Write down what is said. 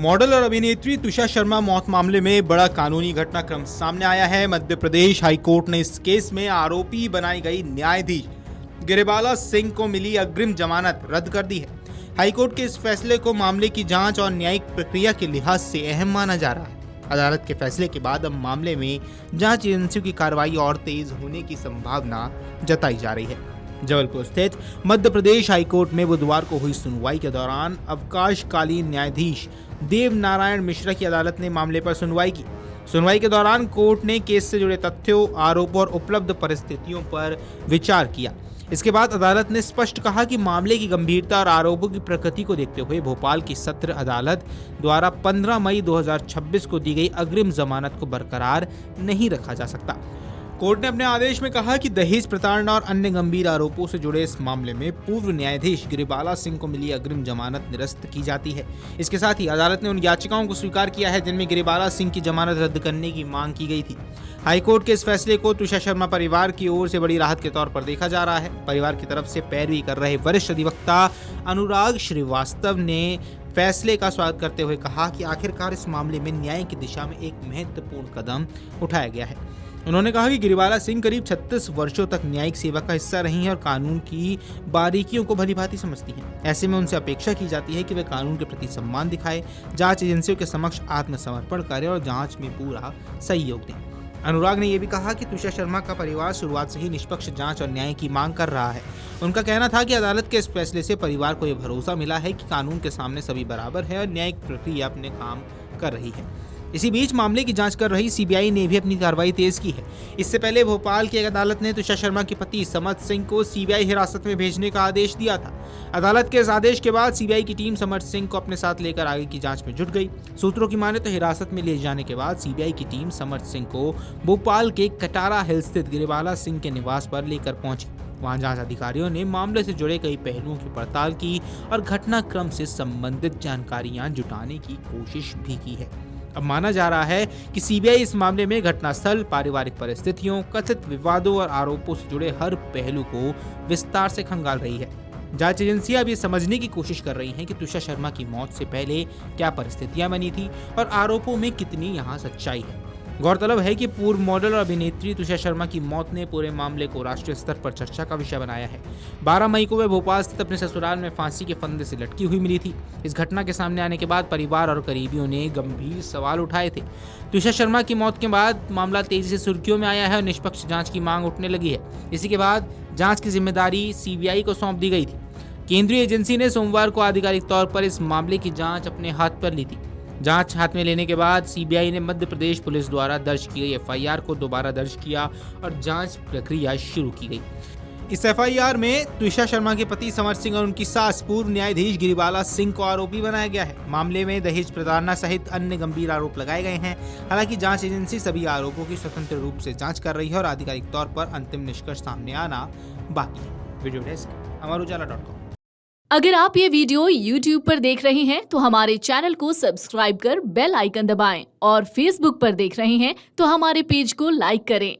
Model और अभिनेत्री तुषार शर्मा मौत मामले में बड़ा कानूनी घटनाक्रम सामने आया है। मध्य प्रदेश हाईकोर्ट ने इस केस में आरोपी बनाई गई न्यायाधीश गिरिबाला सिंह को मिली अग्रिम जमानत रद्द कर दी है। हाईकोर्ट के इस फैसले को मामले की जांच और न्यायिक प्रक्रिया के लिहाज से अहम माना जा रहा है। अदालत के फैसले के बाद अब मामले में जांच एजेंसियों की कार्रवाई और तेज होने की संभावना जताई जा रही है। जबलपुर स्थित मध्य प्रदेश हाईकोर्ट में बुधवार को हुई सुनवाई के दौरान अवकाशकालीन न्यायाधीश देव नारायण मिश्रा की अदालत ने मामले पर सुनवाई की। सुनवाई के दौरान कोर्ट ने केस से जुड़े तथ्यों, आरोपों और उपलब्ध परिस्थितियों पर विचार किया। इसके बाद अदालत ने स्पष्ट कहा कि मामले की गंभीरता और आरोपों की प्रकृति को देखते हुए भोपाल की सत्र अदालत द्वारा 15 मई 2026 को दी गई अग्रिम जमानत को बरकरार नहीं रखा जा सकता। कोर्ट ने अपने आदेश में कहा कि दहेज प्रताड़ना और अन्य गंभीर आरोपों से जुड़े इस मामले में पूर्व न्यायाधीश गिरिबाला सिंह को मिली अग्रिम जमानत निरस्त की जाती है। इसके साथ ही अदालत ने उन याचिकाओं को स्वीकार किया है जिनमें गिरिबाला सिंह की जमानत रद्द करने की मांग की गई थी। हाईकोर्ट के इस फैसले को तुषार शर्मा परिवार की ओर से बड़ी राहत के तौर पर देखा जा रहा है। परिवार की तरफ से पैरवी कर रहे वरिष्ठ अधिवक्ता अनुराग श्रीवास्तव ने फैसले का स्वागत करते हुए कहा कि आखिरकार इस मामले में न्याय की दिशा में एक महत्वपूर्ण कदम उठाया गया है। उन्होंने कहा कि गिरिबाला सिंह करीब 36 वर्षों तक न्यायिक सेवा का हिस्सा रही हैं और कानून की बारीकियों को भलीभांति समझती हैं। ऐसे में उनसे अपेक्षा की जाती है कि वे कानून के प्रति सम्मान दिखाए, जांच एजेंसियों के समक्ष आत्मसमर्पण करें और जांच में पूरा सहयोग दें। अनुराग ने यह भी कहा कि तुषार शर्मा का परिवार शुरुआत से ही निष्पक्ष जांच और न्याय की मांग कर रहा है। उनका कहना था कि अदालत के इस फैसले से परिवार को यह भरोसा मिला है कि कानून के सामने सभी बराबर है और न्यायिक प्रक्रिया अपने काम कर रही है। इसी बीच मामले की जांच कर रही सीबीआई ने भी अपनी कार्रवाई तेज की है। इससे पहले भोपाल की एक अदालत ने तुषार शर्मा के पति समर्थ सिंह को सीबीआई हिरासत में भेजने का आदेश दिया था। अदालत के इस आदेश के बाद सीबीआई की टीम समर्थ सिंह को अपने साथ लेकर आगे की जांच में जुट गई। सूत्रों की माने तो हिरासत में ले जाने के बाद सीबीआई की टीम समर्थ सिंह को भोपाल के कटारा हिल स्थित गिरिबाला सिंह के निवास पर लेकर पहुंची। वहां जांच अधिकारियों ने मामले से जुड़े कई पहलुओं की पड़ताल की और घटनाक्रम से संबंधित जानकारियां जुटाने की कोशिश भी की है। अब माना जा रहा है कि सीबीआई इस मामले में घटनास्थल, पारिवारिक परिस्थितियों, कथित विवादों और आरोपों से जुड़े हर पहलू को विस्तार से खंगाल रही है। जांच एजेंसियां अब ये समझने की कोशिश कर रही हैं कि तुषार शर्मा की मौत से पहले क्या परिस्थितियां बनी थी और आरोपों में कितनी यहां सच्चाई है। गौरतलब है कि पूर्व मॉडल और अभिनेत्री तुषार शर्मा की मौत ने पूरे मामले को राष्ट्रीय स्तर पर चर्चा का विषय बनाया है। 12 मई को वे भोपाल स्थित अपने ससुराल में फांसी के फंदे से लटकी हुई मिली थी। इस घटना के सामने आने के बाद परिवार और करीबियों ने गंभीर सवाल उठाए थे। तुषार शर्मा की मौत के बाद मामला तेजी से सुर्खियों में आया है और निष्पक्ष जांच की मांग उठने लगी है। इसी के बाद जांच की जिम्मेदारी सीबीआई को सौंप दी गई थी। केंद्रीय एजेंसी ने सोमवार को आधिकारिक तौर पर इस मामले की जांच अपने हाथ पर ली थी। जांच हाथ में लेने के बाद सीबीआई ने मध्य प्रदेश पुलिस द्वारा दर्ज की गई एफआईआर को दोबारा दर्ज किया और जांच प्रक्रिया शुरू की गई। इस एफआईआर में तुषार शर्मा के पति समर सिंह और उनकी सास पूर्व न्यायाधीश गिरिबाला सिंह को आरोपी बनाया गया है। मामले में दहेज प्रताड़ना सहित अन्य गंभीर आरोप लगाए गए हैं। हालांकि जांच एजेंसी सभी आरोपों की स्वतंत्र रूप से जांच कर रही है और आधिकारिक तौर पर अंतिम निष्कर्ष सामने आना बाकी है। वीडियो डेस्क अमरुजाला.com। अगर आप ये वीडियो YouTube पर देख रहे हैं तो हमारे चैनल को सब्सक्राइब कर बेल आइकन दबाएं और Facebook पर देख रहे हैं तो हमारे पेज को लाइक करें।